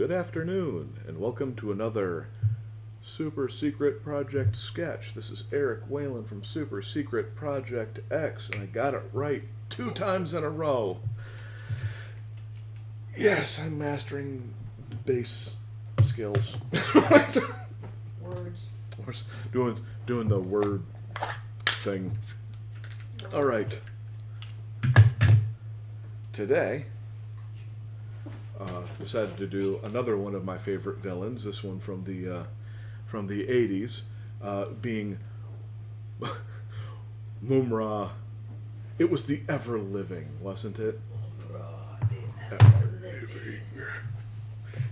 good afternoon, and welcome to another Super Secret Project sketch. This is Eric Whalen from Super Secret Project X, and I got it right 2 times in a row. Yes, I'm mastering bass skills. Words. Doing the word thing. All right. Today, decided to do another one of my favorite villains. This one from the 80s, being Mumra. It was the ever living, wasn't it? Ever living.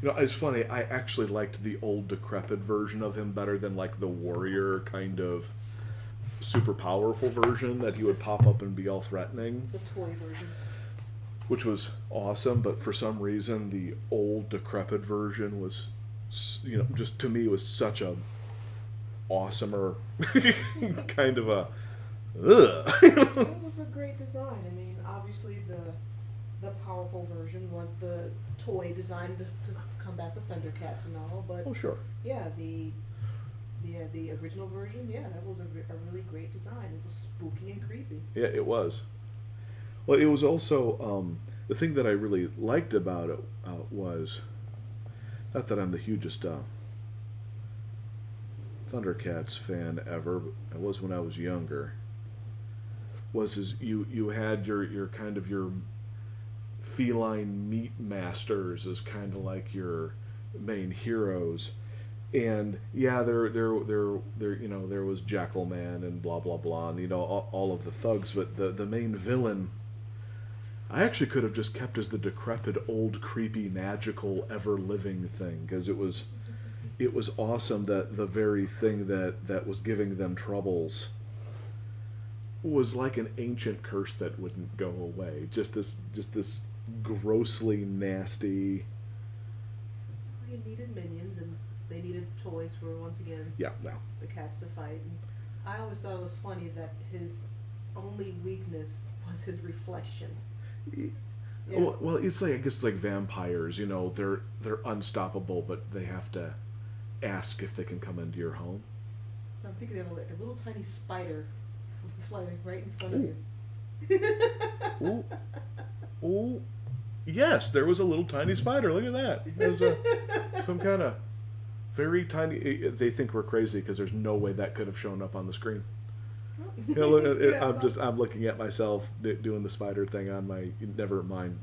You know, it's funny. I actually liked the old decrepit version of him better than like the warrior kind of super powerful version that he would pop up and be all threatening. The toy version. Which was awesome, but for some reason the old decrepit version was, you know, just to me was such a awesomer kind of a ugh. It was a great design. I mean, obviously the powerful version was the toy designed to combat the Thundercats and all, but Oh sure. yeah, the original version, yeah, that was a really great design. It was spooky and creepy. Yeah, it was. Well, it was also the thing that I really liked about it was, not that I'm the hugest Thundercats fan ever, but I was when I was younger. Was you had your kind of your feline meat masters as kind of like your main heroes, and yeah, there you know, there was Jackalman and blah blah blah, and you know all of the thugs, but the main villain, I actually could have just kept as the decrepit, old, creepy, magical, ever-living thing, because it was awesome that the very thing that was giving them troubles was like an ancient curse that wouldn't go away. Just this grossly nasty. You needed minions, and they needed toys for, once again, the cats to fight. And I always thought it was funny that his only weakness was his reflection. Yeah. Yeah. Well, it's like, I guess it's like vampires. You know, they're unstoppable, but they have to ask if they can come into your home. So I'm thinking they have like a little tiny spider flying right in front of you. Ooh. Ooh. Yes, there was a little tiny spider. Look at that. There's some kind of very tiny. They think we're crazy because there's no way that could have shown up on the screen. You know, look, I'm looking at myself doing the spider thing on my, never mind,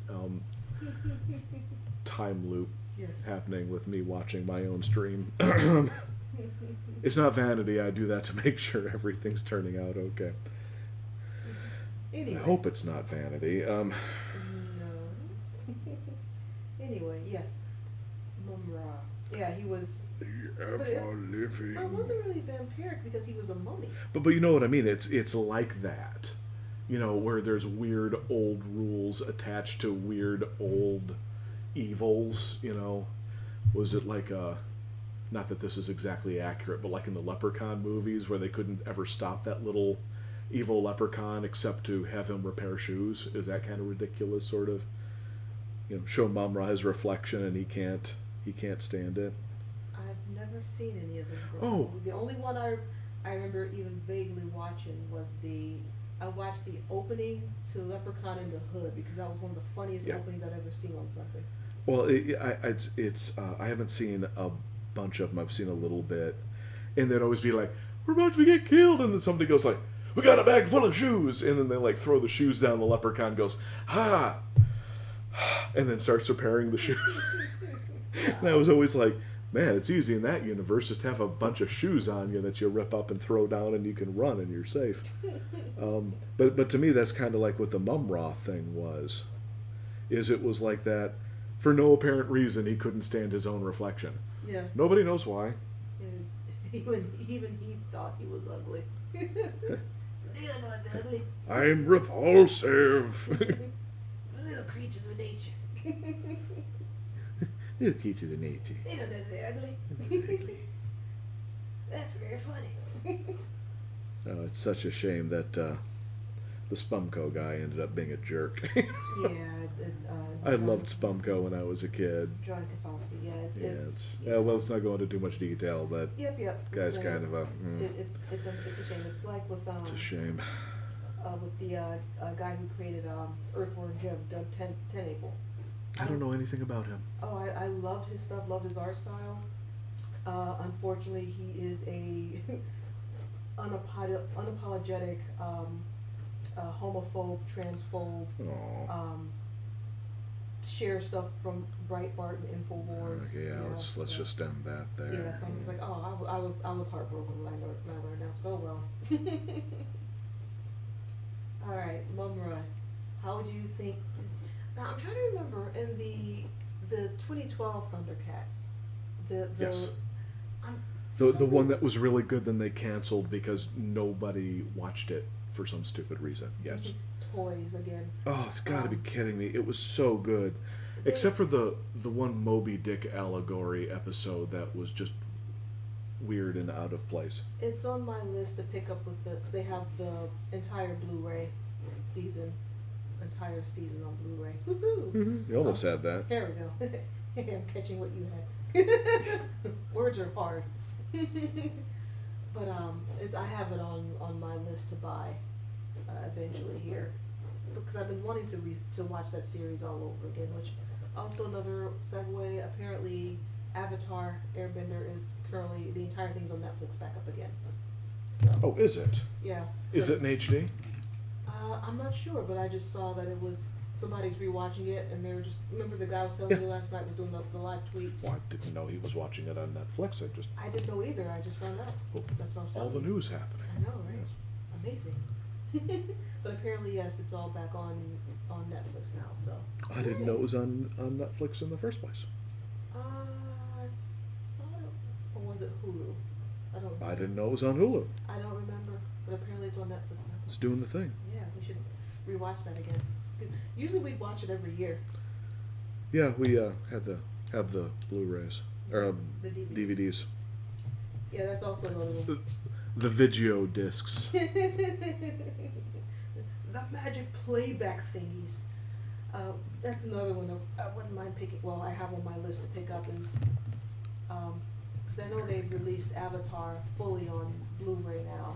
time loop happening with me watching my own stream. It's not vanity. I do that to make sure everything's turning out okay. Anyway. I hope it's not vanity. No. Anyway, yes, Mumra. Yeah, he was. The ever living. It wasn't really vampiric because he was a mummy. But you know what I mean? It's like that, you know, where there's weird old rules attached to weird old evils. You know, was it like not that this is exactly accurate, but like in the Leprechaun movies where they couldn't ever stop that little evil leprechaun except to have him repair shoes? Is that kind of ridiculous, sort of? You know, show Mumra his reflection and he can't stand it. I've never seen any of them. Oh. The only one I remember even vaguely watching was I watched the opening to Leprechaun in the Hood, because that was one of the funniest openings I've ever seen on something. Well, it's I haven't seen a bunch of them. I've seen a little bit, and they'd always be like, "We're about to get killed," and then somebody goes like, "We got a bag full of shoes," and then they like throw the shoes down. The leprechaun goes, "Ha!" and then starts repairing the shoes. And I was always like, man, it's easy in that universe. Just have a bunch of shoes on you that you rip up and throw down, and you can run and you're safe. But to me, that's kind of like what the Mumra thing was. It was like that for no apparent reason. He couldn't stand his own reflection. Yeah. Nobody knows why. And even he thought he was ugly. You're not ugly. I'm repulsive. Little creatures of nature. Little creatures of nature. They don't know they're ugly. That's very funny. Oh, it's such a shame that The Spumco guy ended up being a jerk. Yeah. And, I loved Spumco when I was a kid. John Kafowski. Yeah. It's Yeah, well, let's not go into too much detail, but Yep. guy's So, kind of a. It's a shame. It's like with It's a shame. with the guy who created Earthworm Jim, Doug Tenable. I don't know anything about him. Oh, I loved his stuff. Loved his art style. Unfortunately, he is a unapologetic homophobe, transphobe. Oh. Share stuff from Breitbart and Infowars. Okay, yeah, let's just end that there. Yeah, so I'm just like, oh, I was heartbroken when I learned that. So, oh well. All right, Mumra, how do you think? Now I'm trying to remember in the 2012 Thundercats, Yes. I'm, The one that was really good, then they canceled because nobody watched it for some stupid reason. Yes. Toys again. Oh, it's got to be kidding me! It was so good, except for the one Moby Dick allegory episode that was just weird and out of place. It's on my list to pick up with because they have the entire Blu-ray entire season on Blu-ray. Woohoo! Mm-hmm. You almost had that. There we go. I'm catching what you had. Words are hard. But I have it on my list to buy eventually here because I've been wanting to watch that series all over again. Which also another segue. Apparently, Avatar Airbender is currently the entire thing's on Netflix back up again. So, Oh, is it? yeah. Is it in HD? I'm not sure, but I just saw that it was somebody's rewatching it, and they were just remember the guy I was telling you last night was doing the live tweet. Well, I didn't know he was watching it on Netflix. I didn't know either. I just found out. Oh, That's what I was all telling the you. news happening. I know, right? Amazing. But apparently, yes, it's all back on Netflix now. So I didn't know it was on Netflix in the first place. I thought, or was it Hulu? I don't. I didn't know it was on Hulu. I don't remember, but apparently it's on Netflix now. It's doing the thing. Yeah, we should rewatch that again. 'Cause usually we watch it every year. Yeah, we have the Blu-rays or The DVDs. DVDs. Yeah, that's also another one. The video discs. The magic playback thingies. That's another one that I wouldn't mind picking. Well, I have on my list to pick up is because I know they've released Avatar fully on Blu-ray now,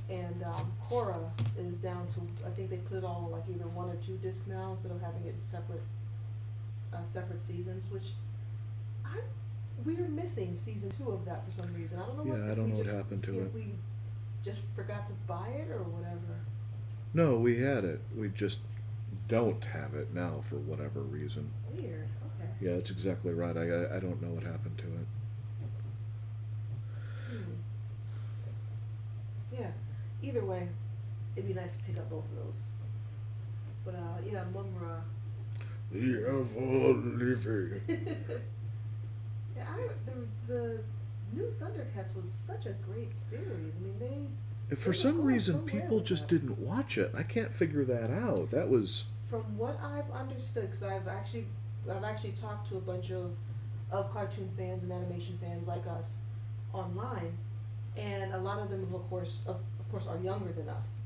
and Korra is down to I think they put it all on like either 1 or 2 discs now instead of having it in separate seasons, which we're missing season 2 of that for some reason. I don't know what. Yeah, I don't know what happened to it. If we just forgot to buy it or whatever. No, we had it. We just don't have it now for whatever reason. Weird. Okay. Yeah, that's exactly right. I don't know what happened to it. Yeah. Either way, it'd be nice to pick up both of those. But yeah, Mumra. The ever-living. Yeah, the new Thundercats was such a great series. I mean, For they some were reason, so well people with just that. didn't watch it. I can't figure that out. That was. From what I've understood, because I've actually talked to a bunch of cartoon fans and animation fans like us online, and a lot of them, of course, are younger than us.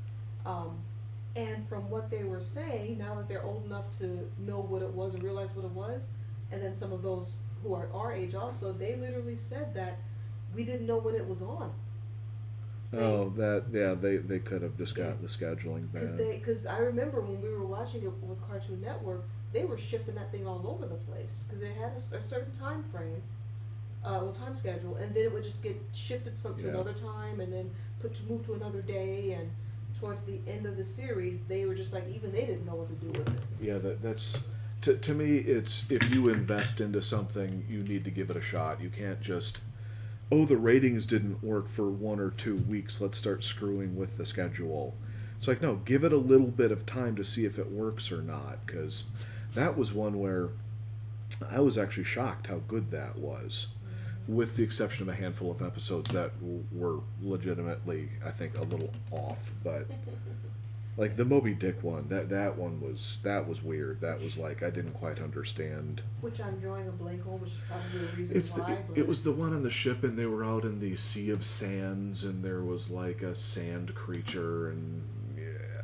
And from what they were saying, now that they're old enough to know what it was and realize what it was, and then some of those who are our age also, they literally said that we didn't know when it was on. They could have just got the scheduling bad. Because I remember when we were watching it with Cartoon Network, they were shifting that thing all over the place because they had a certain time frame, time schedule, and then it would just get shifted to another time, and then move to another day, and towards the end of the series, they were just like even they didn't know what to do with it. Yeah, that's to me. It's if you invest into something, you need to give it a shot. You can't just. Oh, the ratings didn't work for 1 or 2 weeks. Let's start screwing with the schedule. It's like, no, give it a little bit of time to see if it works or not. Because that was one where I was actually shocked how good that was. With the exception of a handful of episodes that were legitimately, I think, a little off. But like the Moby Dick one, that was weird. That was like I didn't quite understand. Which I'm drawing a blank on, which is probably a reason why. It was the one on the ship, and they were out in the Sea of Sands, and there was like a sand creature, and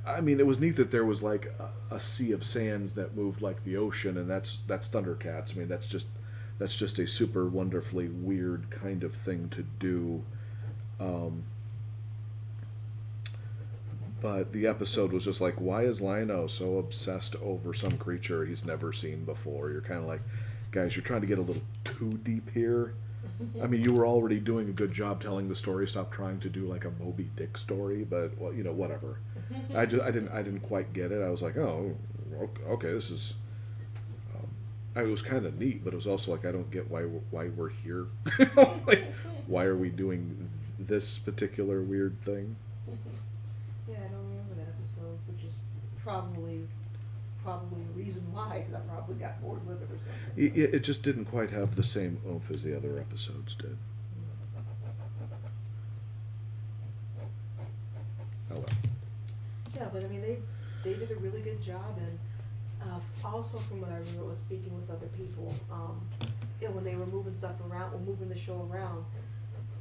I mean, it was neat that there was like a sea of sands that moved like the ocean, and that's Thundercats. I mean, that's just a super wonderfully weird kind of thing to do. But the episode was just like, why is Lionel so obsessed over some creature he's never seen before? You're kind of like, guys, you're trying to get a little too deep here. I mean, you were already doing a good job telling the story. Stop trying to do like a Moby Dick story, but well, whatever. I didn't quite get it. I was like, oh, okay, this is. It was kind of neat, but it was also like, I don't get why we're here. Like, why are we doing this particular weird thing? Yeah, I don't remember that episode, which is probably the reason why, because I probably got bored with it or something. It just didn't quite have the same oomph as the other episodes did. Oh well. Yeah, but I mean, they did a really good job, and also from what I remember was speaking with other people, when they were moving stuff around, or moving the show around,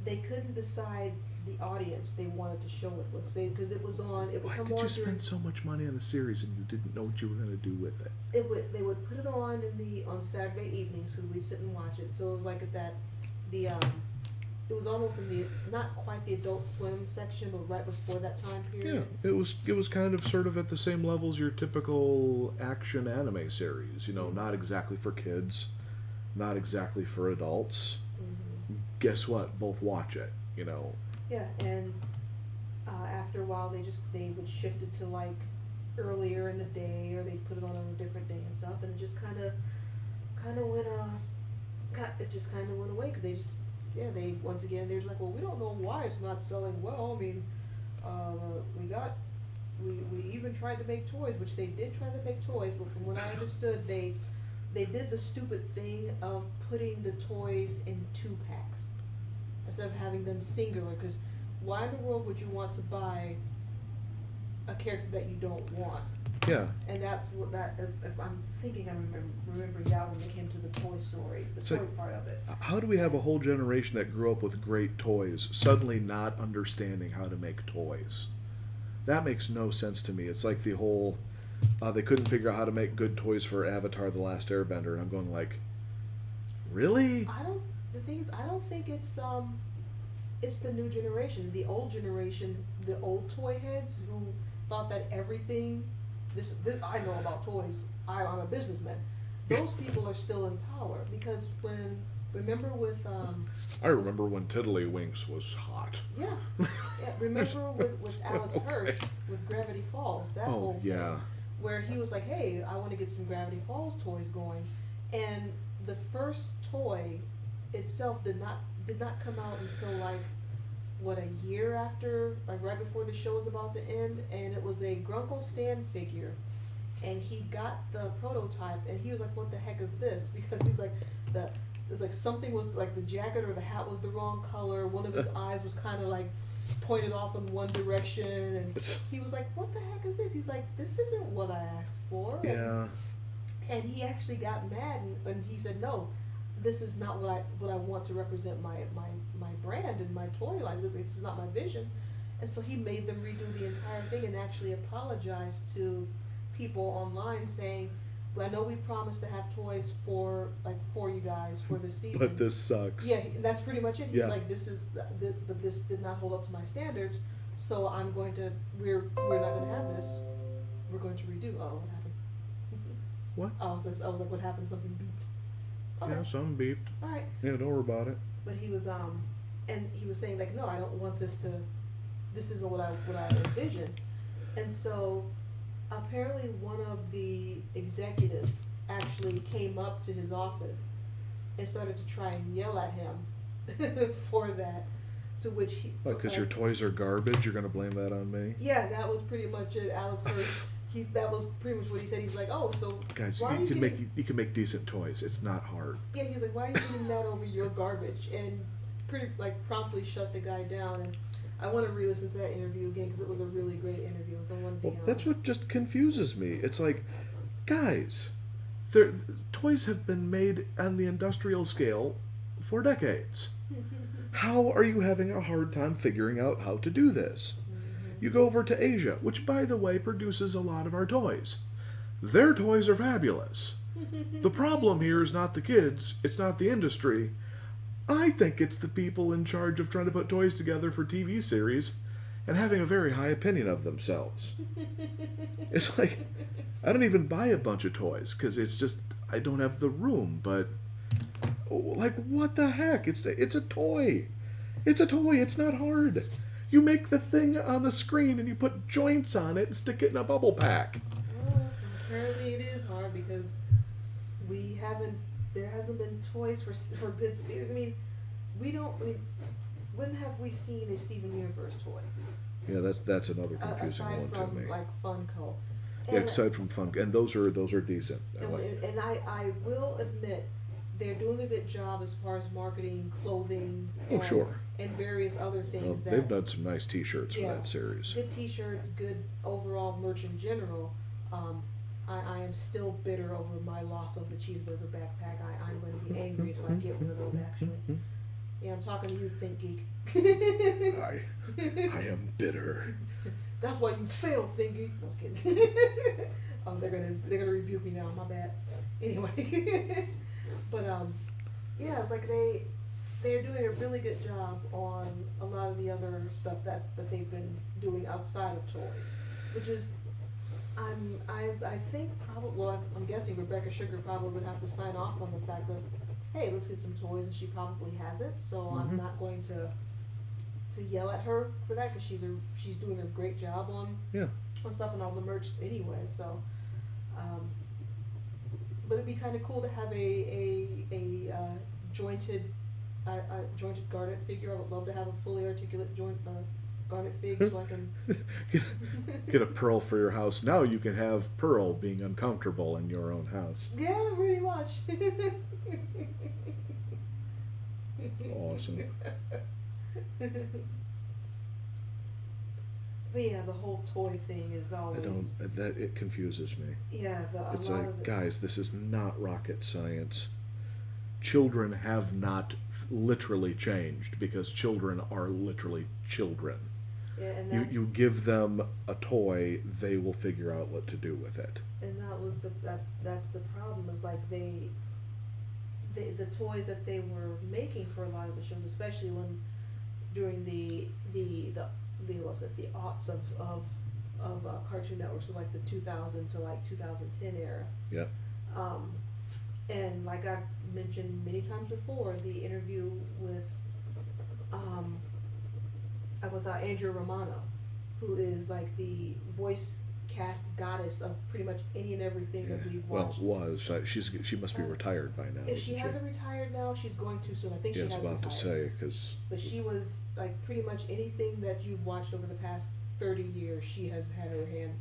they couldn't decide the audience they wanted to show it with, because it was on. It would Why come did on you spend so much money on a series and you didn't know what you were going to do with it? They would put it on on Saturday evenings, so we'd sit and watch it. So it was like it was almost in the, not quite the Adult Swim section, but right before that time period. Yeah, it was kind of sort of at the same level as your typical action anime series. Not exactly for kids, not exactly for adults. Mm-hmm. Guess what? Both watch it. Yeah, and after a while, they would shift it to like earlier in the day, or they'd put it on a different day and stuff, and it just kind of went away, because they once again, they're like, well, we don't know why it's not selling well. I mean, we even tried to make toys, which they did try to make toys, but from what I understood, they did the stupid thing of putting the toys in 2-packs instead of having them singular, because why in the world would you want to buy a character that you don't want? Yeah. And that's what if I'm thinking, I'm remembering that when it came to the toy story, toy part of it. How do we have a whole generation that grew up with great toys suddenly not understanding how to make toys? That makes no sense to me. It's like the whole, they couldn't figure out how to make good toys for Avatar: The Last Airbender, and I'm going like, really? The thing is, I don't think it's the new generation. The old generation, the old toy heads who thought that everything, this I know about toys. I'm a businessman. Those people are still in power, because remember I remember when Tiddlywinks was hot. Yeah. Remember with Alex Hirsch with Gravity Falls, that whole thing, where he was like, hey, I want to get some Gravity Falls toys going, and the first toy itself did not come out until a year after, right before the show was about to end, and it was a Grunkle Stan figure, and he got the prototype, and he was like, what the heck is this? Because he's like, it's like something was like the jacket or the hat was the wrong color, one of his eyes was kind of like pointed off in one direction, and he was like, what the heck is this? He's like, this isn't what I asked for. Yeah. And he actually got mad, and he said, no, this is not what I want to represent my brand and my toy line. This is not my vision. And so he made them redo the entire thing and actually apologized to people online, saying, well, I know we promised to have toys for you guys for this season, but this sucks. Yeah, that's pretty much it. He's like, but this did not hold up to my standards, so we're not going to have this. We're going to redo. Oh, what happened? What? I was like, what happened? Something beeped. Okay. Yeah, something beeped. All right. Yeah, don't worry about it. But he was and he was saying like, no, I don't want this isn't what I envisioned. And so apparently one of the executives actually came up to his office and started to try and yell at him for that, to which he... Because your toys are garbage, you're going to blame that on me? Yeah, that was pretty much it. Alex Hirsch, that was pretty much what he said. He's like, oh, so... Guys, you can make decent toys. It's not hard. Yeah, he's like, why are you getting mad over your garbage? And pretty, promptly shut the guy down. And I want to re-listen to that interview again, because it was a really great interview. It was the one thing... that's what just confuses me. It's like, guys, toys have been made on the industrial scale for decades. How are you having a hard time figuring out how to do this? You go over to Asia, which, by the way, produces a lot of our toys. Their toys are fabulous. The problem here is not the kids, it's not the industry. I think it's the people in charge of trying to put toys together for TV series and having a very high opinion of themselves. It's like, I don't even buy a bunch of toys because it's just, I don't have the room, but, like, what the heck? It's a toy. It's a toy. It's not hard. You make the thing on the screen and you put joints on it and stick it in a bubble pack. Well, apparently it is hard because there hasn't been toys for good series. I mean, when have we seen a Steven Universe toy? Yeah, that's another confusing one to me. Aside from, like, Funko. Yeah, aside from Funko. And those are decent. And I will admit, they're doing a good job as far as marketing, clothing, Oh, sure. and various other things. Well, they've done some nice T-shirts for that series. Good T-shirts, good overall merch in general. I am still bitter over my loss of the cheeseburger backpack. I'm going to be angry until I get one of those, actually. Yeah, I'm talking to you, Think Geek. I am bitter. That's why you failed, Think Geek. I was kidding. They're gonna rebuke me now. My bad. Anyway, but yeah, it's like they're doing a really good job on a lot of the other stuff that they've been doing outside of toys, which is. I think probably, well, I'm guessing Rebecca Sugar probably would have to sign off on the fact of, hey, let's get some toys, and she probably has it. So I'm not going to yell at her for that because she's doing a great job on stuff and all the merch anyway. So, but it'd be kind of cool to have a jointed Garnet figure. I would love to have a fully articulate Garnet fig so I can get a Pearl for your house. Now you can have Pearl being uncomfortable in your own house. Yeah, pretty much. Awesome. But yeah, the whole toy thing is always. It confuses me. Yeah, it's like, guys, this is not rocket science. Children have not literally changed because children are literally children. Yeah, and you give them a toy, they will figure out what to do with it. And that's the problem, is like the toys that they were making for a lot of the shows, especially when during the aughts of Cartoon Network, so like the 2000 to like 2010 era. Yeah. And like I've mentioned many times before, the interview with Andrea Romano, who is like the voice cast goddess of pretty much any and everything that we've watched. Well, she must be retired by now. If she hasn't retired now, she's going to soon. I think she has retired. I was about to say, because. But she was like pretty much anything that you've watched over the past 30 years, she has had her hand.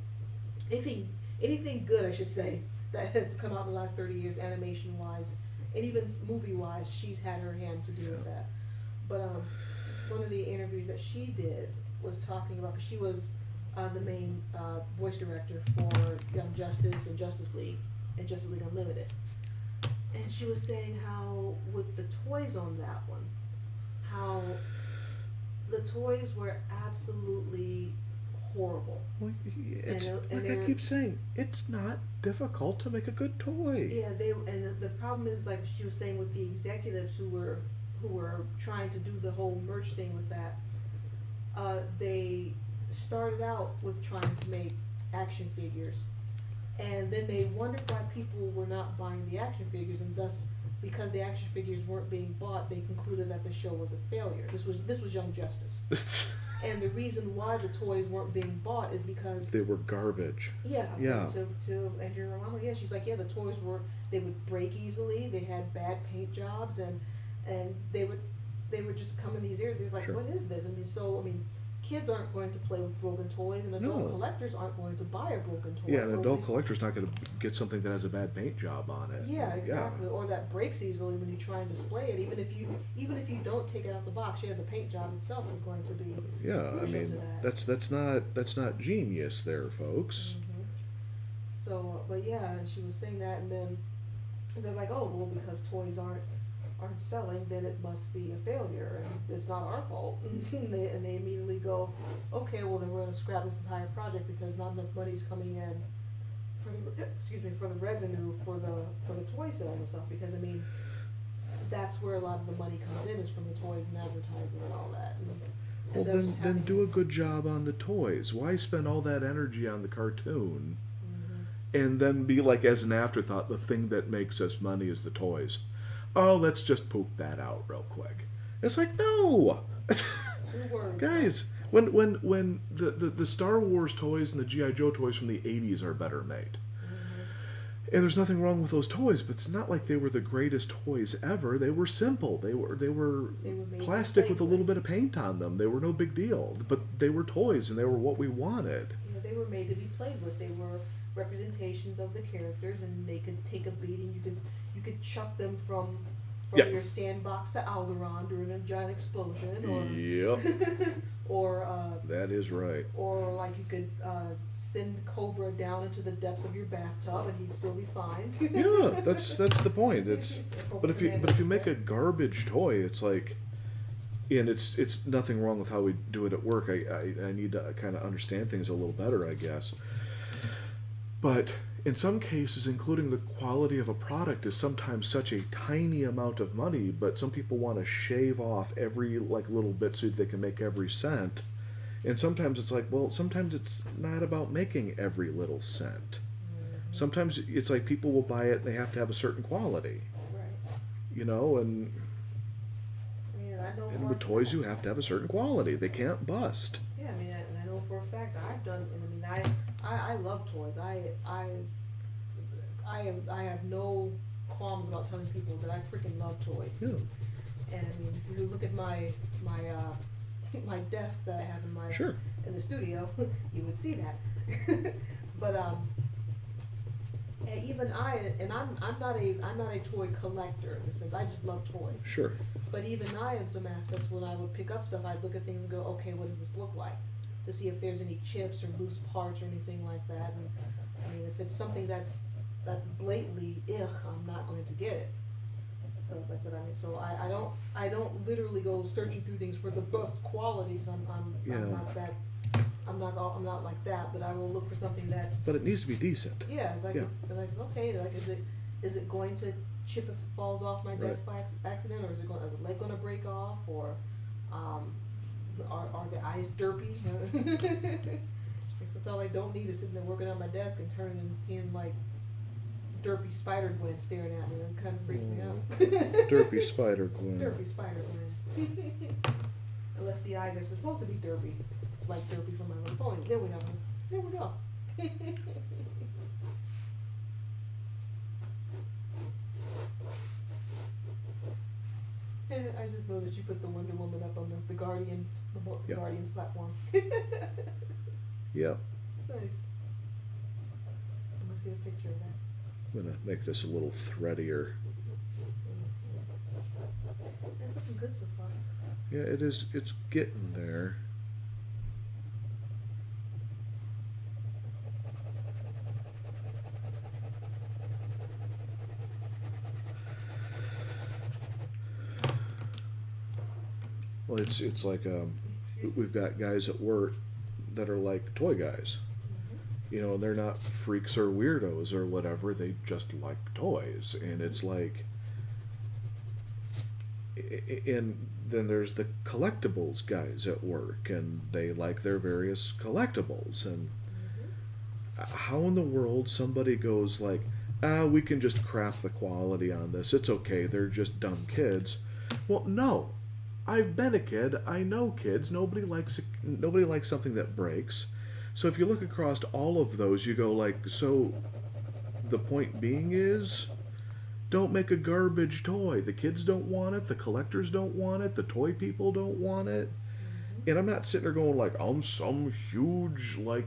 Anything good, I should say, that has come out in the last 30 years, animation wise, and even movie wise, she's had her hand to do with that. But one of the interviews that she did was talking about, because she was the main voice director for Young Justice and Justice League and Justice League Unlimited, and she was saying how with the toys on that one, how the toys were absolutely horrible. Well, I keep saying, it's not difficult to make a good toy. Yeah, the problem is, like she was saying, with the executives who were trying to do the whole merch thing with that, they started out with trying to make action figures, and then they wondered why people were not buying the action figures, and thus, because the action figures weren't being bought, they concluded that the show was a failure. This was Young Justice. And the reason why the toys weren't being bought is because they were garbage. Yeah. To Andrea Romano, she's like, the toys they would break easily. They had bad paint jobs, and they would just come in these areas. They're like, sure. What is this? Kids aren't going to play with broken toys, and adult collectors aren't going to buy a broken toy. Yeah, an adult collector's not going to get something that has a bad paint job on it. Yeah, exactly. Yeah. Or that breaks easily when you try and display it. Even if you don't take it out the box, the paint job itself is going to be. Yeah, I mean, that's not genius there, folks. Mm-hmm. So, but yeah, and she was saying that, and then they're like, oh, well, because toys aren't aren't selling, then it must be a failure, and it's not our fault. And they immediately go, okay, well then we're gonna scrap this entire project because not enough money's coming in for the revenue for the toy sales and stuff. Because I mean, that's where a lot of the money comes in, is from the toys and advertising and all that. And Well, then do a good job on the toys. Why spend all that energy on the cartoon? And then be like, as an afterthought, the thing that makes us money is the toys. Oh, let's just poop that out real quick. It's like, no! Guys, when the Star Wars toys and the G.I. Joe toys from the 80s are better made. And there's nothing wrong with those toys, but it's not like they were the greatest toys ever. They were simple. They were plastic with a little bit of paint on them. They were no big deal. But they were toys, and they were what we wanted. Yeah, they were made to be played with. They were representations of the characters, and they could take a beating. You could chuck them from your sandbox to Alderaan during a giant explosion, or that is right. Or like you could send Cobra down into the depths of your bathtub, and he'd still be fine. Yeah, that's the point. But if you make a garbage toy, it's like, and it's nothing wrong with how we do it at work. I need to kind of understand things a little better, I guess. But in some cases, including the quality of a product is sometimes such a tiny amount of money, but some people want to shave off every little bit so that they can make every cent. And sometimes it's like, well, sometimes it's not about making every little cent. Sometimes it's like people will buy it and they have to have a certain quality. Right. And and with toys you have to have a certain quality. They can't bust. Yeah, I mean, and I know for a fact I've done, and I mean, I love toys. I have no qualms about telling people that I freaking love toys. Yeah. And I mean, if you look at my my desk that I have in the studio, you would see that. But even I'm not a toy collector in the sense. I just love toys. Sure. But even I, in some aspects, when I would pick up stuff, I'd look at things and go, okay, what does this look like? To see if there's any chips or loose parts or anything like that. And I mean, if it's something that's blatantly I'm not going to get it. So it's like, but I mean, so I don't literally go searching through things for the best qualities. I'm not like that. But I will look for something that. But it needs to be decent. Yeah, it's like okay, like is it going to chip if it falls off my desk by accident, or is a leg going to break off, or are the eyes derpy? That's all I don't need is sitting there working on my desk and turning and seeing like derpy Spider Gwen staring at me. That kind of freaks me out. Derpy Spider Gwen. Derpy Spider Gwen. Unless the eyes are supposed to be derpy, like Derpy from My Little Pony. There we go. There we go. I just know that you put the Wonder Woman up on the Guardian, the Guardians platform. Yep. Nice. I must get a picture of that. I'm gonna make this a little threadier. It's looking good so far. Yeah, it is. It's getting there. Well, it's like we've got guys at work that are like toy guys. They're not freaks or weirdos or whatever. They just like toys, and it's like. And then there's the collectibles guys at work, and they like their various collectibles. And how in the world somebody goes like, we can just crap the quality on this. It's okay. They're just dumb kids. Well, no. I've been a kid. I know kids. Nobody likes something that breaks. So if you look across all of those, you go like, so the point being is, don't make a garbage toy. The kids don't want it. The collectors don't want it. The toy people don't want it. And I'm not sitting there going like, I'm some huge like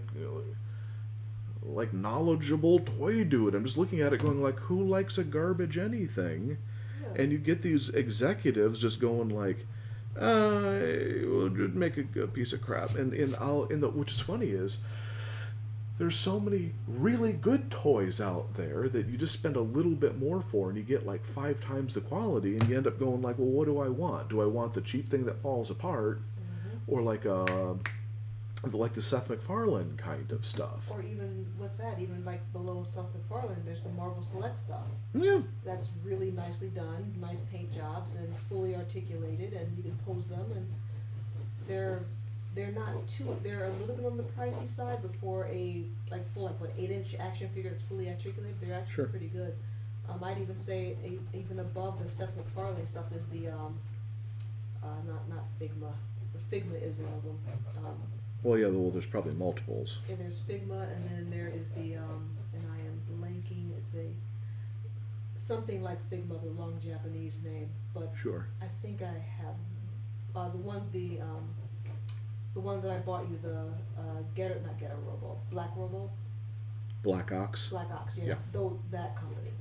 knowledgeable toy dude. I'm just looking at it going like, who likes a garbage anything? Yeah. And you get these executives just going like, we'll just make a piece of crap. And which is funny is, there's so many really good toys out there that you just spend a little bit more for and you get like 5 times the quality, and you end up going like, well, what do I want? Do I want the cheap thing that falls apart, or like the Seth MacFarlane kind of stuff? Or even with that, even like below Seth MacFarlane, there's the Marvel Select stuff. Yeah. That's really nicely done, nice paint jobs, and fully articulated, and you can pose them, and they're they're a little bit on the pricey side, but for a full 8-inch action figure that's fully articulated, they're actually pretty good. I'd even say even above the Seth MacFarlane stuff is the not Figma. The Figma is one of them. Well, yeah. Well, there's probably multiples. And there's Figma, and then there is the and I am blanking. It's something like Figma, the long Japanese name, but Sure. I think I have the one that I bought you, the not Getter Robo, Black Robo. Black Ox. Black Ox, yeah. Yeah. That company.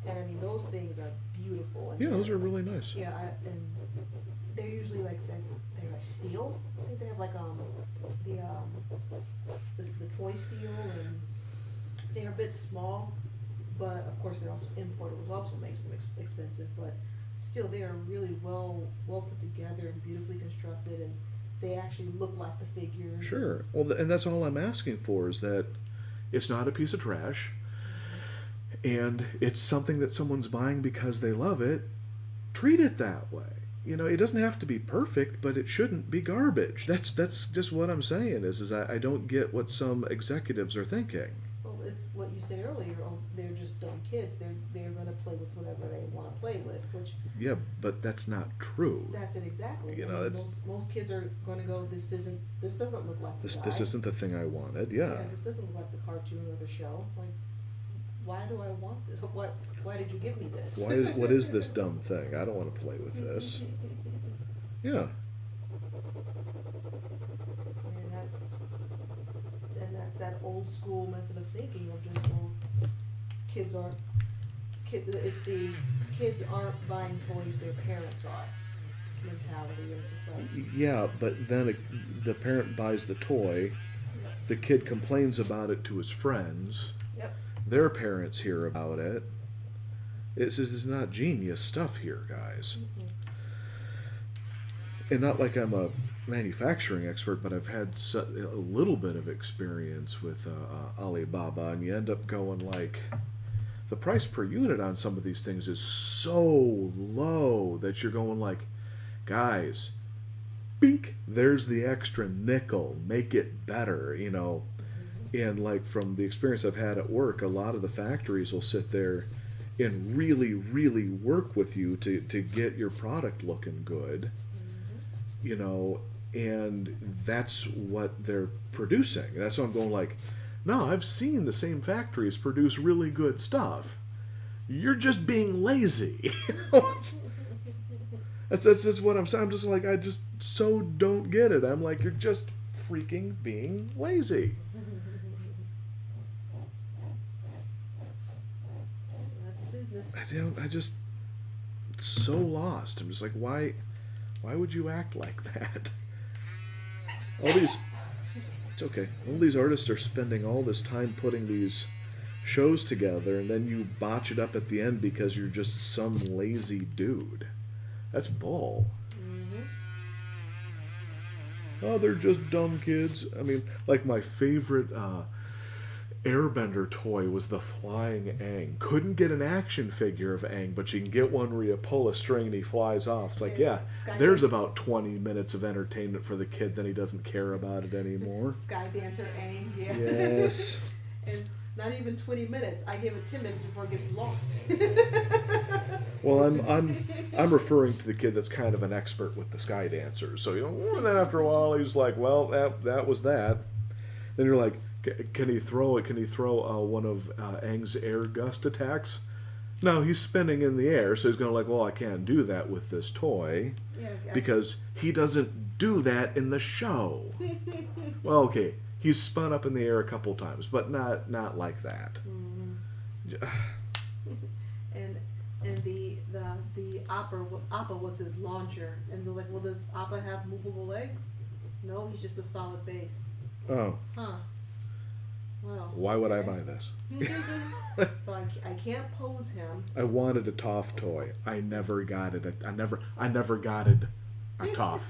And I mean, those things are beautiful. And Yeah, those are really nice. Yeah, and they're usually they're like steel. I think they have the toy steel, and they're a bit small, but of course they're also imported, which also makes them expensive. But still, they are really well put together and beautifully constructed, and they actually look like the figures. Sure. Well, and that's all I'm asking for, is that it's not a piece of trash, and it's something that someone's buying because they love it. Treat it that way. It doesn't have to be perfect, but it shouldn't be garbage. That's just what I'm saying is I don't get what some executives are thinking. Well, it's what you said earlier. They're just dumb kids. They're going to play with whatever they want to play with, which. Yeah, but that's not true. That's it exactly. That's most kids are going to go. This doesn't look like the guy. This isn't the thing I wanted. Yeah. This doesn't look like the cartoon or the show. Like, why do I want this? Why did you give me this? What is this dumb thing? I don't want to play with this. Yeah. And that's that old school method of thinking of just kids aren't buying toys, their parents are mentality. It's just like, yeah, but then the parent buys the toy, the kid complains about it to his friends. Yep. Their parents hear about it. This is not genius stuff here, guys. Mm-hmm. And not like I'm a manufacturing expert, but I've had a little bit of experience with Alibaba, and you end up going like, the price per unit on some of these things is so low that you're going like, guys, bink, there's the extra nickel, make it better, And like from the experience I've had at work, a lot of the factories will sit there and really, really work with you to get your product looking good, and that's what they're producing. That's why I'm going like, no, I've seen the same factories produce really good stuff. You're just being lazy. That's just what I'm saying. I'm just like, I just so don't get it. I'm like, you're just freaking being lazy. I just so lost. I'm just like, why would you act like that? It's okay. All these artists are spending all this time putting these shows together, and then you botch it up at the end because you're just some lazy dude. That's bull. Mm-hmm. Oh, they're just dumb kids. I mean, like my favorite Airbender toy was the Flying Aang. Couldn't get an action figure of Aang, but you can get one where you pull a string and he flies off. It's like, yeah, there's about 20 minutes of entertainment for the kid, then he doesn't care about it anymore. Sky Dancer Aang, yeah. Yes. And not even 20 minutes. I give it 10 minutes before it gets lost. Well, I'm referring to the kid that's kind of an expert with the Sky Dancers. So, and then after a while he's like, well, that was that. Then you're like, can he throw it? Can he throw one of Aang's air gust attacks? No, he's spinning in the air, so he's going to like, well, I can't do that with this toy because he doesn't do that in the show. Well, okay, he's spun up in the air a couple times, but not like that. Mm-hmm. and the Appa was his launcher, and so like, well, does Appa have movable legs? No, he's just a solid base. Oh. Huh. Well. Why would I okay. buy this? So I can't pose him. I wanted a Toph toy. I never got it. I never got it. A Toph.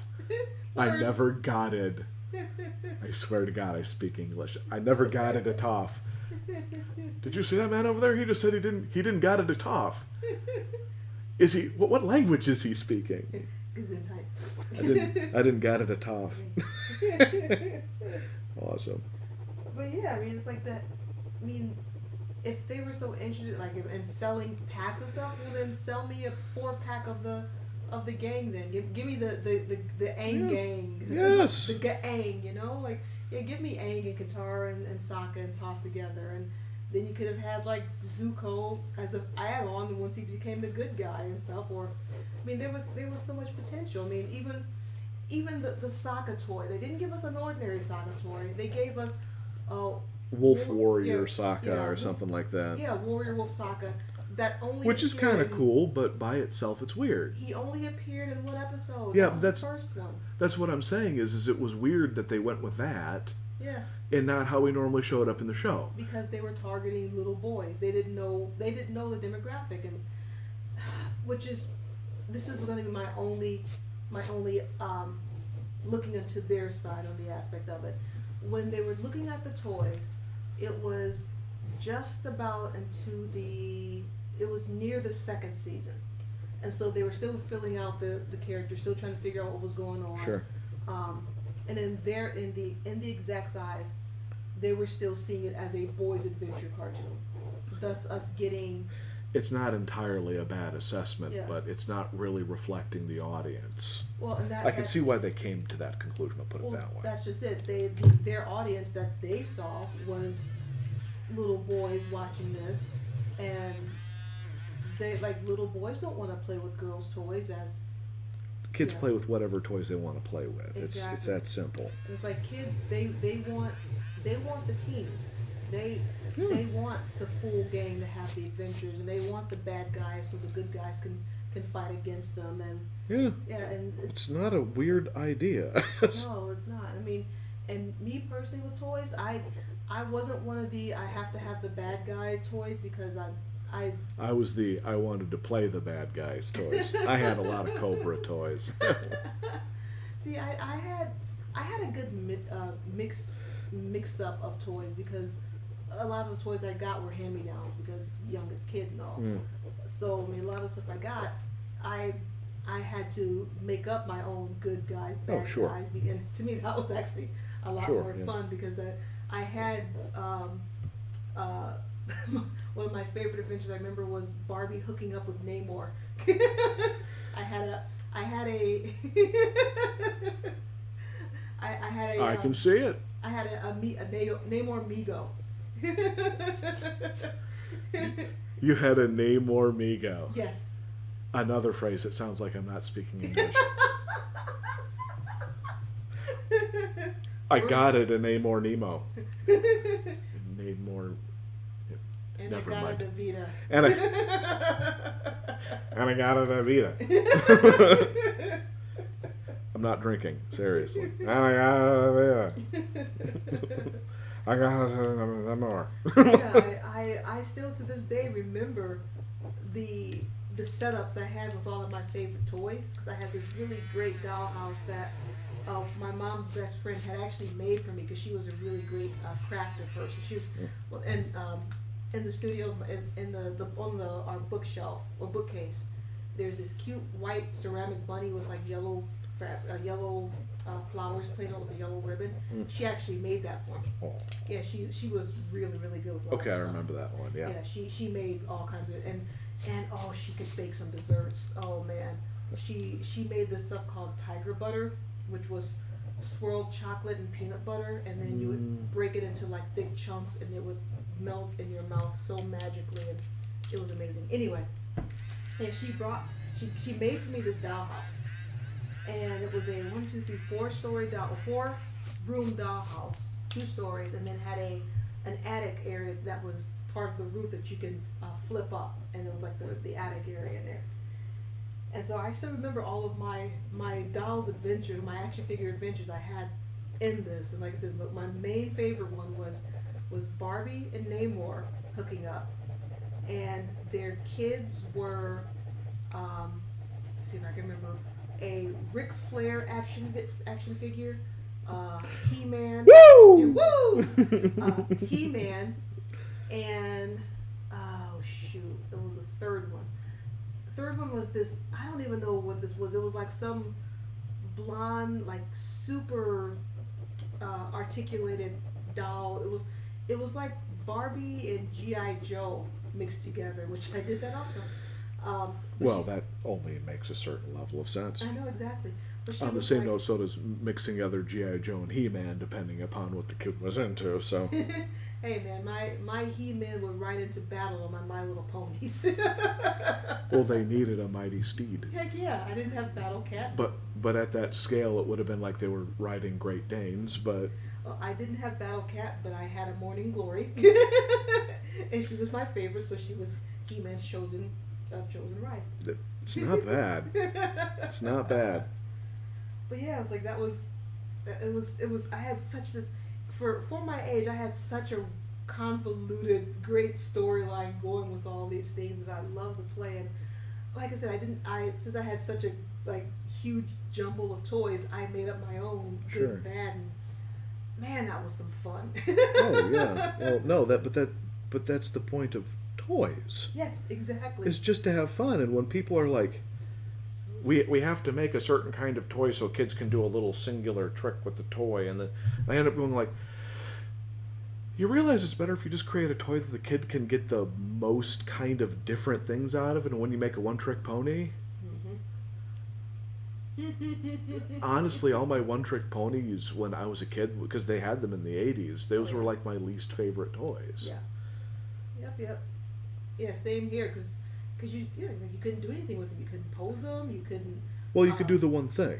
I Words. never got it. I swear to God, I speak English. I never got it a Toph. Did you see that man over there? He just said he didn't got it a Toph. Is he? What language is he speaking? Gesundheit. I didn't got it a Toph. Awesome. But yeah, I mean, it's like that. I mean, if they were so interested, like, in selling packs of stuff, well, then sell me a 4-pack of the gang. Then give me the Aang gang. Yes. The Aang, you know, like, yeah, give me Aang and Katara and Sokka and Toph together, and then you could have had like Zuko as a add-on once he became the good guy and stuff. Or, I mean, there was so much potential. I mean, even the Sokka toy, they didn't give us an ordinary Sokka toy. They gave us Wolf Warrior yeah, Sokka yeah, or something like that. Yeah, Warrior Wolf Sokka. That only Which is kind of in- cool, but by itself it's weird. He only appeared in one episode. Yeah, that was that's the first one. That's what I'm saying is it was weird that they went with that Yeah, and not how he normally showed up in the show. because they were targeting little boys. They didn't know the demographic, and this is going to be my only looking into their side on the aspect of it. When they were looking at the toys, it was just about it was near the second season, and so they were still filling out the characters, still trying to figure out what was going on. Sure. And then there in the exec's eyes, they were still seeing it as a boys' adventure cartoon. Thus, us getting. It's not entirely a bad assessment, Yeah. but it's not really reflecting the audience. Well, and I can see why they came to that conclusion. I'll put it that way. That's just it. Their audience that they saw was little boys watching this, and they little boys don't want to play with girls' toys as Kids yeah. play with whatever toys they want to play with. Exactly. It's that simple. And it's like kids, they want the teams. They want the full gang to have the adventures, and they want the bad guys so the good guys can fight against them. And Yeah. and It's not a weird idea. no, it's not. I mean, and me personally with toys, I wasn't one of the I have to have the bad guy toys because I I wanted to play the bad guys toys. I had a lot of Cobra toys. see I had a good mix up of toys because a lot of the toys I got were hand-me-downs because youngest kid and all. So I mean, a lot of stuff I got, I had to make up my own good guys, bad sure. guys, and to me that was actually a lot Sure, more yeah. fun because I had one of my favorite adventures I remember was Barbie hooking up with Namor. I had a I can see it. I had a Namor Migo. You had a Namor Migo. Yes. Another phrase that sounds like I'm not speaking English. I got it, a Namor Nemo. Namor. And Never I got mind. a Davida. And I got it, a Vita. I'm not drinking, seriously. And I got it, a Vita. I got it, a more. Yeah, I still to this day remember the setups I had with all of my favorite toys because I had this really great dollhouse that my mom's best friend had actually made for me because she was a really great crafter person. She was, well, and in the studio, in the on our bookshelf or bookcase, there's this cute white ceramic bunny with like yellow flowers painted on with a yellow ribbon. She actually made that for me. Oh. Yeah, she was really good with all Okay, that I stuff. remember that one, yeah. Yeah, she made all kinds of and oh, she could bake some desserts. Oh man, she made this stuff called tiger butter, which was swirled chocolate and peanut butter, and then you would break it into like big chunks, and it would melt in your mouth so magically, and it was amazing. Anyway, and she made for me this dollhouse, and it was a 4-room dollhouse, 2 stories, and then had an attic area that was part of the roof that you can flip up, and it was like the attic area in there. And so I still remember all of my dolls adventures, my action figure adventures I had in this. And like I said, my main favorite one was was Barbie and Namor hooking up, and their kids were, let's see if I can remember, a Ric Flair action figure, He-Man, Woo! He-Man, and oh shoot, there was a third one. The third one was this. I don't even know what this was. It was like some blonde, like super articulated doll. It was like Barbie and G.I. Joe mixed together, which I did that also. Well, that only makes a certain level of sense. I know exactly. But On the same note, so does mixing together G.I. Joe and He-Man, depending upon what the kid was into. So, hey man, my He-Man would ride into battle on my Little Ponies. well, they needed a mighty steed. Heck yeah, I didn't have Battle Cat. But at that scale, it would have been like they were riding Great Danes. But well, I didn't have Battle Cat, but I had a Morning Glory, and she was my favorite. So she was He-Man's chosen ride. it's not bad. It's not bad. But yeah, it's like it was. I had such this for my age. I had such a convoluted, great storyline going with all these things that I love to play. And like I said, since I had such a huge jumble of toys, I made up my own good and bad. And man, that was some fun. Oh yeah. Well, no, but that's the point of toys. Yes, exactly. It's just to have fun, and when people are like, we have to make a certain kind of toy so kids can do a little singular trick with the toy, and I end up going like, you realize it's better if you just create a toy that the kid can get the most kind of different things out of it, and when you make a one-trick pony, honestly, all my one-trick ponies when I was a kid, because they had them in the 80s, those were like my least favorite toys. Yeah. Yep. Yeah, same here, because you couldn't do anything with them. You couldn't pose them. You couldn't. Well, you could do the one thing,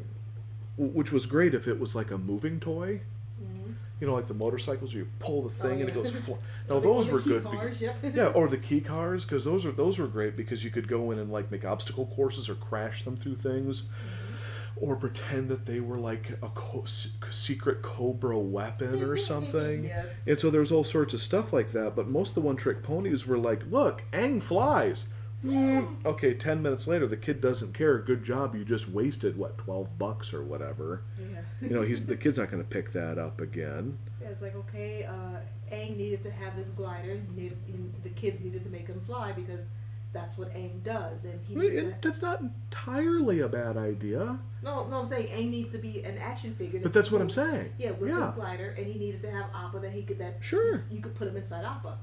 which was great if it was like a moving toy. Mm-hmm. You know, like the motorcycles, where you pull the thing and it goes. No, those were good. Cars, yep. Yeah, or the key cars, because those were great because you could go in and like make obstacle courses or crash them through things, or pretend that they were like a secret Cobra weapon or something. Yes. And so there's all sorts of stuff like that. But most of the one-trick ponies were like, look, Aang flies. Okay, 10 minutes later, the kid doesn't care. Good job, you just wasted, what, $12 or whatever. Yeah. You know, the kid's not going to pick that up again. Yeah, it's like, okay, Aang needed to have this glider. The kids needed to make him fly because that's what Aang does. And that's not entirely a bad idea. No, I'm saying Aang needs to be an action figure. But that's what I'm saying. Yeah, with his glider, and he needed to have Appa Sure. You could put him inside Appa.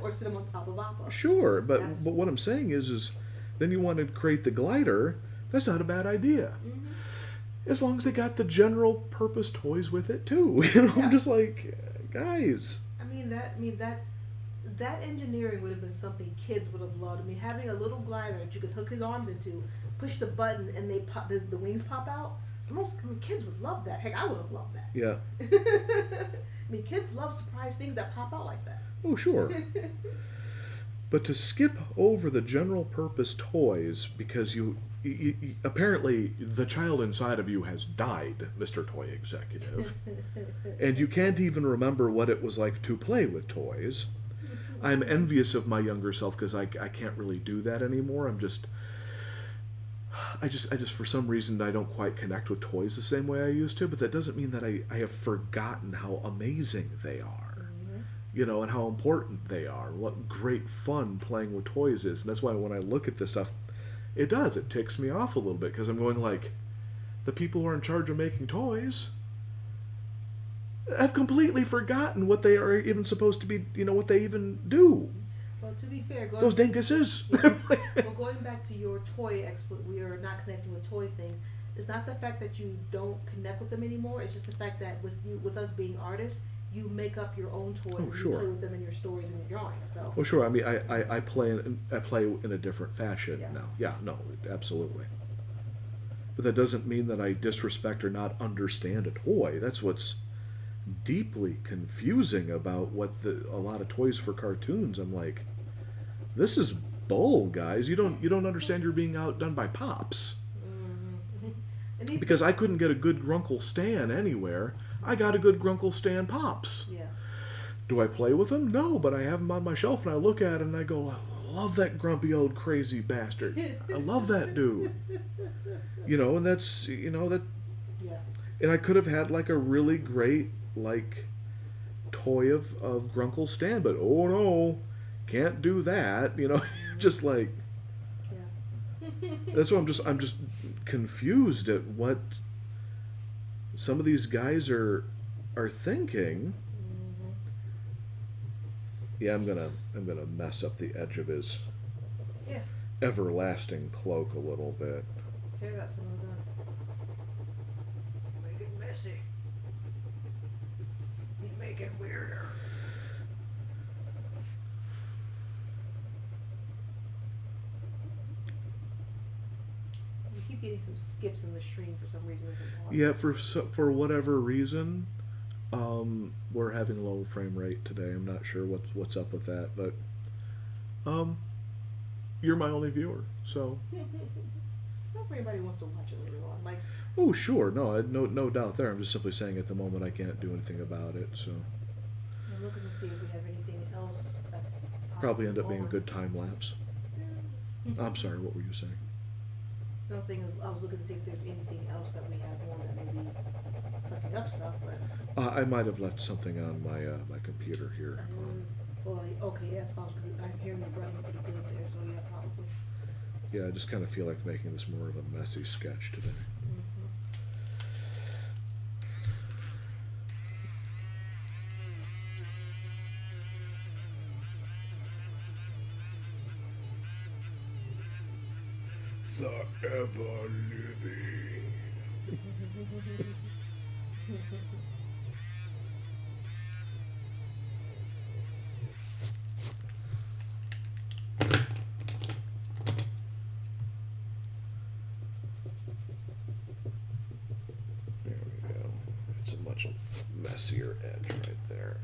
Or sit him on top of Appa. Sure, but what I'm saying is then you want to create the glider. That's not a bad idea. Mm-hmm. As long as they got the general purpose toys with it too. You know, I'm just like, guys. That engineering would have been something kids would have loved. I mean, having a little glider that you could hook his arms into, push the button, and the wings pop out. Kids would love that. Heck, I would have loved that. Yeah. I mean, kids love surprise things that pop out like that. Oh, sure. But to skip over the general purpose toys because you apparently the child inside of you has died, Mr. Toy Executive, and you can't even remember what it was like to play with toys. I'm envious of my younger self because I can't really do that anymore. I just for some reason I don't quite connect with toys the same way I used to, but that doesn't mean that I have forgotten how amazing they are, you know, and how important they are, and what great fun playing with toys is. And that's why when I look at this stuff, it ticks me off a little bit because I'm going like, the people who are in charge of making toys have completely forgotten what they are even supposed to be, you know, what they even do. Well, to be fair, those dinguses. Well, going back to your toy we are not connecting with toys thing. It's not the fact that you don't connect with them anymore. It's just the fact that with us being artists, you make up your own toys. Oh, sure. You play with them in your stories and your drawings. So. Well, sure. I mean, I play in a different fashion now. Yeah, no, absolutely. But that doesn't mean that I disrespect or not understand a toy. That's what's deeply confusing about a lot of toys for cartoons. I'm like, this is bull, guys. You don't understand you're being outdone by Pops. Mm-hmm. Because I couldn't get a good Grunkle Stan anywhere. I got a good Grunkle Stan Pops. Yeah. Do I play with him? No, but I have him on my shelf and I look at it and I go, I love that grumpy old crazy bastard. I love that dude. And that's, that. Yeah. And I could have had like a really great like toy of Grunkle Stan, but oh no, can't do that. Just like. Yeah. That's why I'm just confused at what some of these guys are thinking. Mm-hmm. Yeah, I'm gonna mess up the edge of his everlasting cloak a little bit. Tear that some of that. Make it messy. You make it weirder. We keep getting some skips in the stream for some reason. Yeah, for whatever reason, we're having low frame rate today. I'm not sure what's up with that, but you're my only viewer, so. Not for anybody who wants to watch it later on. Like. Oh sure, no doubt there. I'm just simply saying at the moment I can't do anything about it, so. I'm looking to see if we have anything else that's probably end up being a good time lapse. Yeah. I'm sorry, what were you saying? I was saying I was looking to see if there's anything else that we have on that may be sucking up stuff, but. I might have left something on my my computer here. Well, okay, yeah, it's possible because I'm hearing you running pretty good there, so yeah, probably. Yeah, I just kind of feel like making this more of a messy sketch today. The ever living. There we go. It's a much messier edge right there.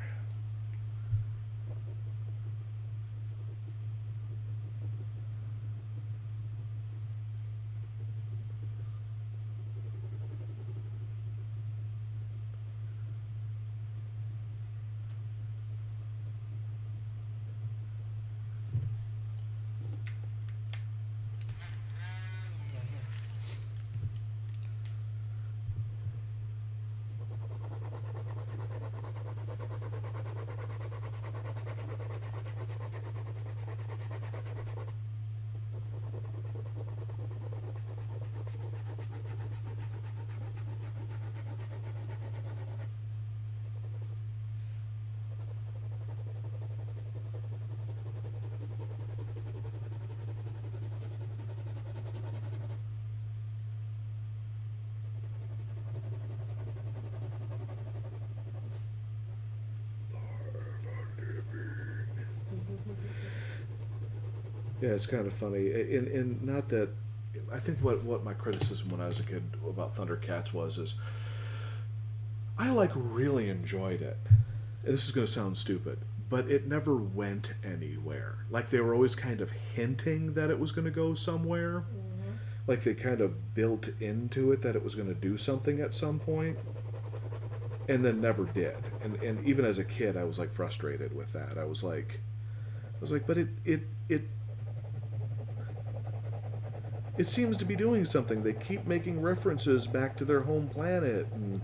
Yeah, it's kind of funny, and not that. I think what my criticism when I was a kid about Thundercats is I really enjoyed it. And this is going to sound stupid, but it never went anywhere. Like they were always kind of hinting that it was going to go somewhere. Mm-hmm. Like they kind of built into it that it was going to do something at some point, and then never did. And even as a kid, I was like frustrated with that. I was like, but it seems to be doing something. They keep making references back to their home planet and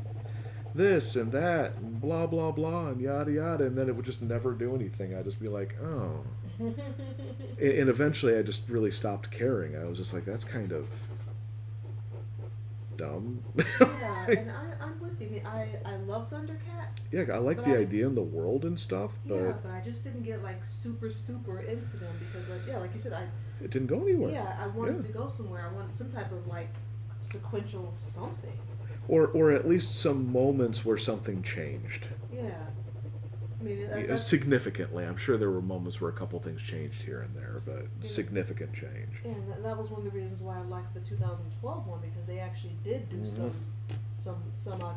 this and that and blah blah blah and yada yada, and then it would just never do anything. I'd just be like, oh. And eventually I just really stopped caring. I was just like, that's kind of dumb. Yeah, and I'm with you. I love Thundercats. Yeah, I like the idea and the world and stuff, but... Yeah, but I just didn't get, super into them because, like you said, it didn't go anywhere. Yeah, I wanted to go somewhere. I wanted some type of, sequential something. Or at least some moments where something changed. Yeah. I mean, significantly. I'm sure there were moments where a couple things changed here and there, but significant change. Yeah, and that was one of the reasons why I liked the 2012 one, because they actually did do some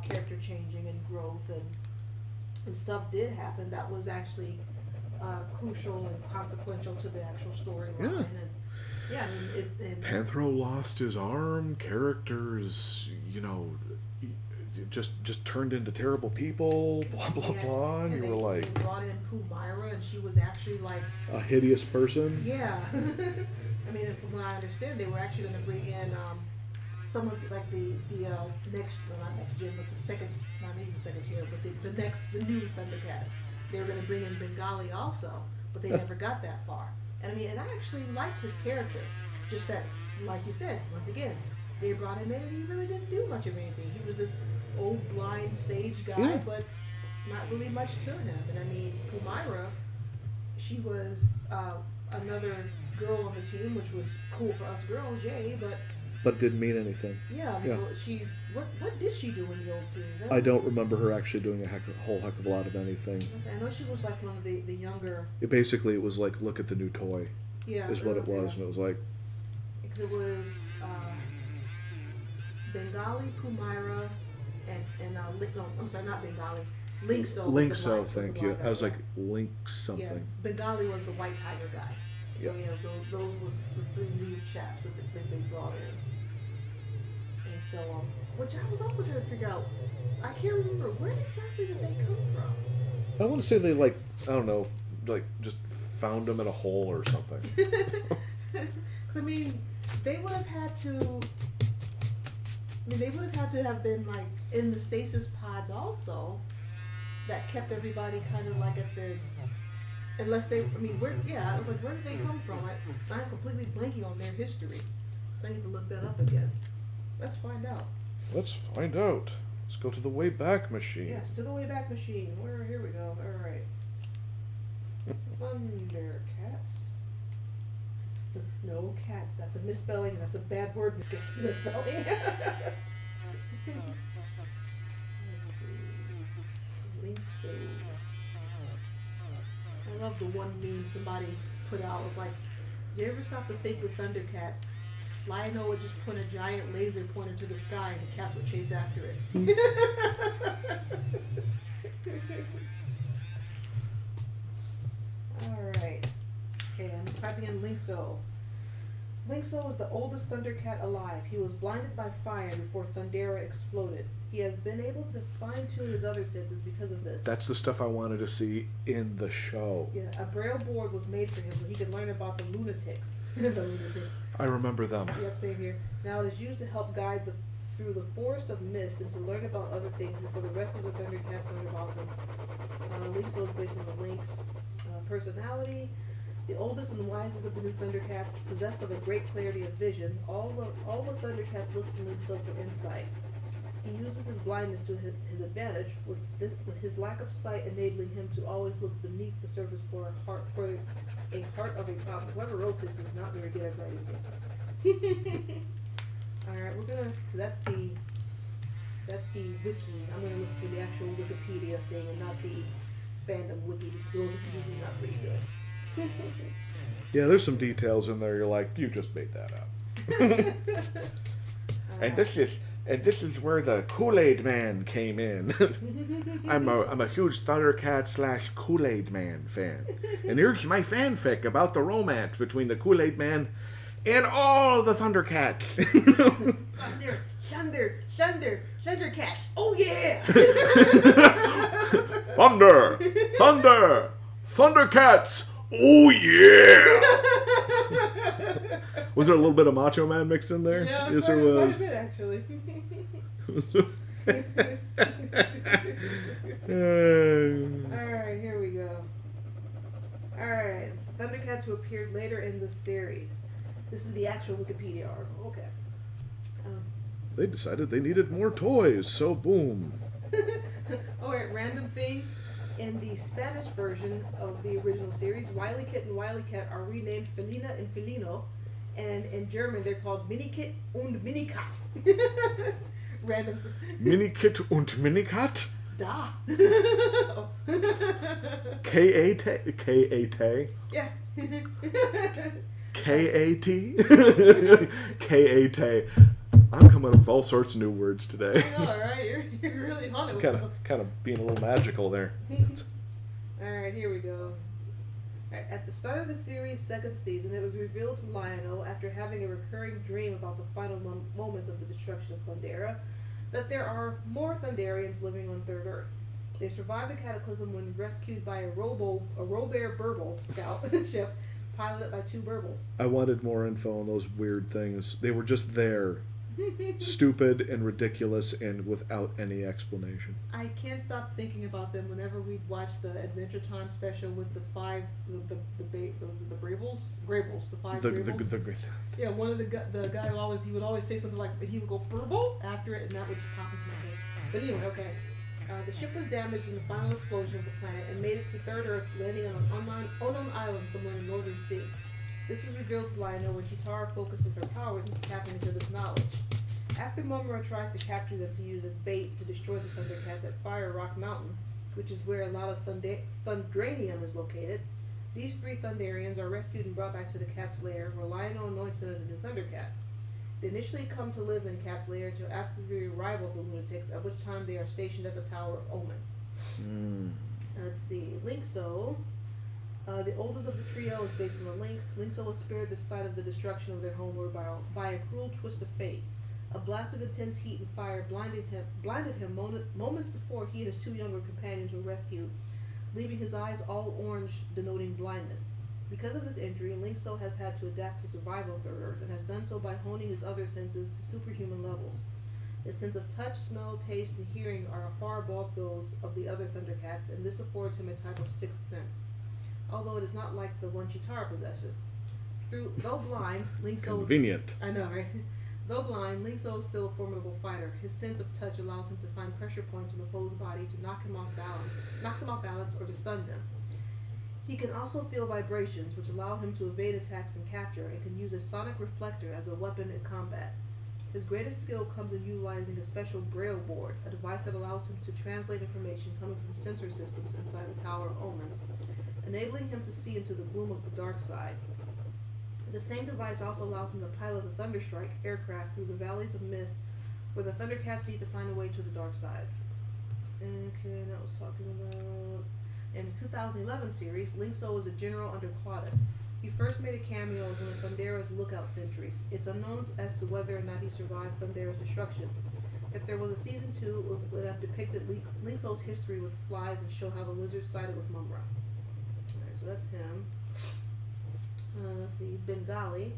character changing and growth, and stuff did happen that was actually crucial and consequential to the actual storyline. Yeah. And Panthro lost his arm. Characters, just turned into terrible people, blah blah blah, and you were like, they brought in Mumra, and she was actually like a hideous person. Yeah. I mean, from what I understand, they were actually going to bring in some of like the next, well, not next gen, but the second, not even the second tier, but the new Thundercats. They were going to bring in Bengali also, but they never got that far. And I mean, and I actually liked his character. Just that, like you said, once again, they brought him in and he really didn't do much of anything. He was this old blind sage guy, but not really much to him. And I mean, Humaira, she was another girl on the team, which was cool for us girls, yay, but didn't mean anything. Yeah, I mean, well, what did she do in the old series? I don't remember her actually doing a whole heck of a lot of anything. Okay, I know she was like one of the younger. It was like, look at the new toy. Yeah, is what it was, and it was like. Because it was Bengali, Humaira, and no, I'm sorry, not Bengali. Linkso, thank you. I was like Link something. Yeah, Bengali was the white tiger guy. So so those were the three new chaps that they brought in. And so, which I was also trying to figure out. I can't remember where exactly did they come from. I want to say they I don't know, just found them in a hole or something. Because I mean, they would have had to. They would have had to have been like in the stasis pods also. That kept everybody kind of like at the. Unless they, I was like, where did they come from? I'm completely blanking on their history. So I need to look that up again. Let's find out. Let's find out. Let's go to the Wayback Machine. Yes, to the Wayback Machine. Here we go. Alright. Thundercats. No, cats. That's a misspelling. That's a bad word misspelling. Linkso. I love the one meme somebody put out. It was like, you ever stop to think with Thundercats? Lionel would just point a giant laser pointer to the sky and the cats would chase after it. Alright. Okay, I'm typing in Linkso. Linkso is the oldest Thundercat alive. He was blinded by fire before Thundera exploded. He has been able to fine-tune his other senses because of this. That's the stuff I wanted to see in the show. Yeah, a braille board was made for him so he could learn about the lunatics. The lunatics. I remember them. Yep, same here. Now it is used to help guide through the forest of mist and to learn about other things before the rest of the Thundercats learn about them. Linkso is based on the Link's personality. The oldest and wisest of the new Thundercats, possessed of a great clarity of vision, all the Thundercats look to Linkso for insight. He uses his blindness to his advantage, with his lack of sight enabling him to always look beneath the surface for a heart of a problem. Whoever wrote this is not very good at writing things. Alright, that's the wiki. I'm gonna look for the actual Wikipedia thing and not the fandom wiki. Those are usually not pretty good. Yeah, there's some details in there. You're like, you just made that up. And this is where the Kool-Aid Man came in. I'm a huge Thundercat / Kool-Aid Man fan, and here's my fanfic about the romance between the Kool-Aid Man and all the Thundercats. Thundercats. Oh yeah! Thundercats. Oh yeah! Was there a little bit of Macho Man mixed in there? Yeah, yes, there was. Quite a bit, actually. Alright, here we go. Alright, it's Thundercats who appeared later in the series. This is the actual Wikipedia article. Okay. They decided they needed more toys, so boom. Alright, random thing. In the Spanish version of the original series, Wily Kit and Wily Cat are renamed Felina and Felino, and in German they're called Minikit und Minikat. Random. Minikit und Minikat? Da. K-A-T? K-A-T? Yeah. K-A-T? K-A-T. I'm coming up with all sorts of new words today. I know, right? You're really on it with those. Kind of being a little magical there. Alright, here we go. At the start of the series' second season, it was revealed to Lionel, after having a recurring dream about the final moments of the destruction of Thundera, that there are more Thunderians living on Third Earth. They survived the cataclysm when rescued by a Robert Burble scout ship piloted by 2 Burbles. I wanted more info on those weird things. They were just there. Stupid and ridiculous and without any explanation. I can't stop thinking about them whenever we'd watch the Adventure Time special with the 5, those are the Grables? Grables, the 5 Grables. Yeah, one of the guy he would always say something like, he would go Burble after it, and that would just pop into my head. But anyway, okay. The ship was damaged in the final explosion of the planet and made it to Third Earth, landing on an unknown island somewhere in the Northern Sea. This was revealed to Lionel when Chitara focuses her powers into tapping into this knowledge. After Mumra tries to capture them to use as bait to destroy the Thundercats at Fire Rock Mountain, which is where a lot of Thundranium is located, these 3 Thunderians are rescued and brought back to the Cat's Lair, where Lionel anoints them as the new Thundercats. They initially come to live in Cat's Lair until after the arrival of the lunatics, at which time they are stationed at the Tower of Omens. Let's see. Linkso. The oldest of the trio is based on the Lynx. Linkso was spared the sight of the destruction of their homeworld by a cruel twist of fate. A blast of intense heat and fire blinded him moments before he and his 2 younger companions were rescued, leaving his eyes all orange, denoting blindness. Because of this injury, Linkso has had to adapt to survival on Third Earth, and has done so by honing his other senses to superhuman levels. His sense of touch, smell, taste, and hearing are far above those of the other Thundercats, and this affords him a type of 6th sense, although it is not like the one Chitara possesses. Though blind, Linkso Convenient. I know, right? Though blind, Linkso is still a formidable fighter. His sense of touch allows him to find pressure points in the foe's body to knock them off balance, or to stun them. He can also feel vibrations, which allow him to evade attacks and capture, and can use a sonic reflector as a weapon in combat. His greatest skill comes in utilizing a special braille board, a device that allows him to translate information coming from sensor systems inside the Tower of Omens, enabling him to see into the gloom of the dark side. The same device also allows him to pilot the Thunderstrike aircraft through the valleys of mist, where the Thundercats need to find a way to the dark side. Okay, that was talking about... In the 2011 series, Linkso is a general under Claudus. He first made a cameo as one of Thundera's lookout sentries. It's unknown as to whether or not he survived Thundera's destruction. If there was a season 2, it would have depicted Linkso's history with slides and show how the lizards sided with Mumra. Alright, so that's him. Let's see, Bengali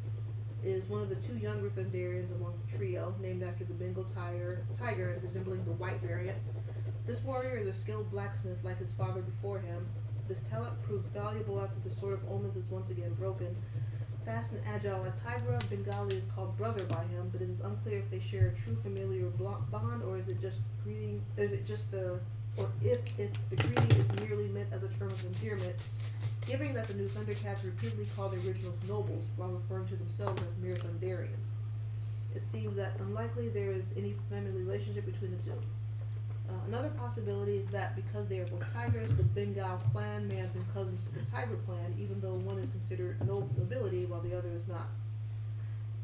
is one of the 2 younger Thunderians among the trio, named after the Bengal tiger and resembling the white variant. This warrior is a skilled blacksmith like his father before him. This talent proved valuable after the Sword of Omens is once again broken. Fast and agile like Tigra, Bengali is called brother by him, but it is unclear if they share a true familiar bond, or is it just greeting? If the greeting is merely meant as a term of endearment, given that the new Thundercats repeatedly call the originals nobles while referring to themselves as mere Thunderians. It seems that unlikely there is any family relationship between the 2. Another possibility is that because they are both tigers, the Bengal clan may have been cousins to the Tiger clan, even though one is considered nobility while the other is not.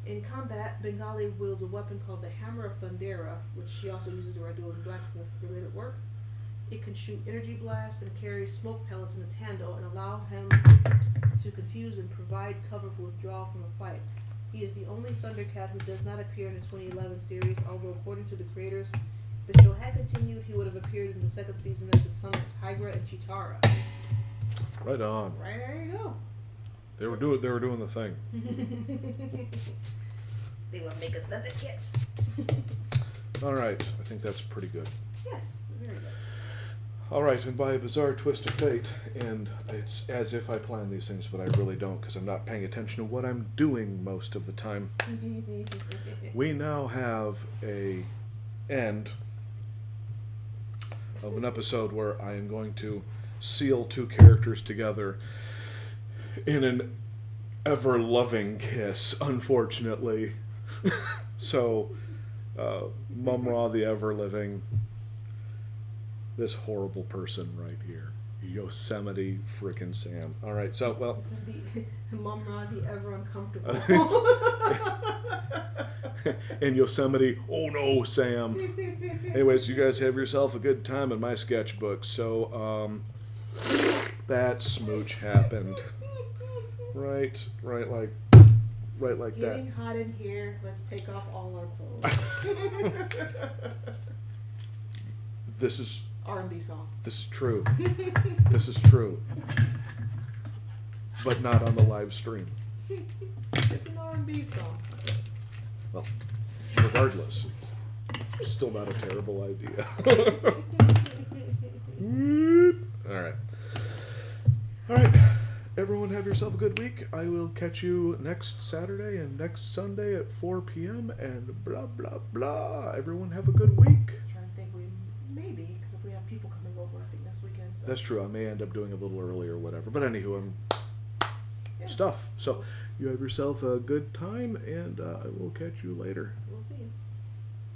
In combat, Bengali wields a weapon called the Hammer of Thundera, which she also uses while doing blacksmith-related work. It can shoot energy blasts and carry smoke pellets in its handle and allow him to confuse and provide cover for withdrawal from a fight. He is the only Thundercat who does not appear in the 2011 series, although according to the creators, if the show had continued, he would have appeared in the 2nd season as the son of Tigra and Chitara. Right on. Right, there you go. They were doing the thing. They will make a Thundercats. All right, I think that's pretty good. Yes, very good. All right, and by a bizarre twist of fate, and it's as if I plan these things, but I really don't, because I'm not paying attention to what I'm doing most of the time. We now have a end of an episode where I am going to seal 2 characters together in an ever-loving kiss, unfortunately. So, Mumra the ever-living, this horrible person right here, Yosemite frickin' Sam. All right, so, well... This is the Mumra the ever-uncomfortable. And Yosemite, oh no, Sam. Anyways, you guys have yourself a good time in my sketchbook. So, that smooch happened. Right, like right like It's that. getting hot in here. Let's take off all our clothes. This is R&B song. this is true. This is true. But not on the live stream. It's an R&B song. Well, regardless, it's still not a terrible idea. All right. All right. Everyone have yourself a good week. I will catch you next Saturday and next Sunday at 4 p.m. and blah, blah, blah. Everyone have a good week. I'm trying to think, maybe, because if we have people coming over, I think next weekend. So. That's true. I may end up doing a little early or whatever. But anywho, stuff. So you have yourself a good time, and I will catch you later. We'll see you.